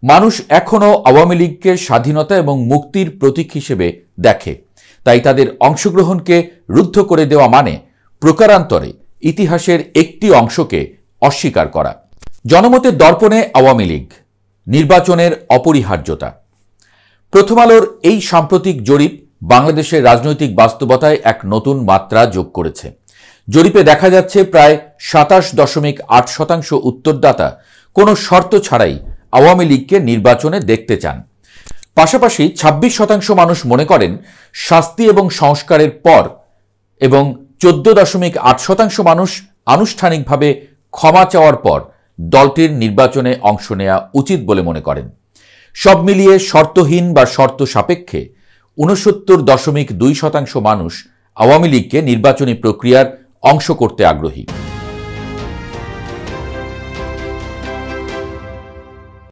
মানুষ এখনও আওয়ামী লীগকে স্বাধীনতা এবং মুক্তির প্রতীক হিসেবে দেখে। তাই তাদের অংশগ্রহণকে রুদ্ধ করে দেওয়া মানে প্রকারান্তরে ইতিহাসের একটি অংশকে অস্বীকার করা। জনমতের দর্পণে আওয়ামী লীগ নির্বাচনের অপরিহার্যতা। প্রথম আলোর এই সাম্প্রতিক জরিপ বাংলাদেশের রাজনৈতিক বাস্তবতায় এক নতুন মাত্রা যোগ করেছে। জরিপে দেখা যাচ্ছে প্রায় ২৭.৮% উত্তরদাতা কোনো শর্ত ছাড়াই আওয়ামী লীগকে নির্বাচনে দেখতে চান। পাশাপাশি ২৬% মানুষ মনে করেন শাস্তি এবং সংস্কারের পর এবং ১৪.৮% মানুষ আনুষ্ঠানিকভাবে ক্ষমা চাওয়ার পর দলটির নির্বাচনে অংশ নেওয়া উচিত বলে মনে করেন। সব মিলিয়ে শর্তহীন বা শর্ত সাপেক্ষে ৬৯.২% মানুষ আওয়ামী লীগকে নির্বাচনী প্রক্রিয়ার অংশ করতে আগ্রহী।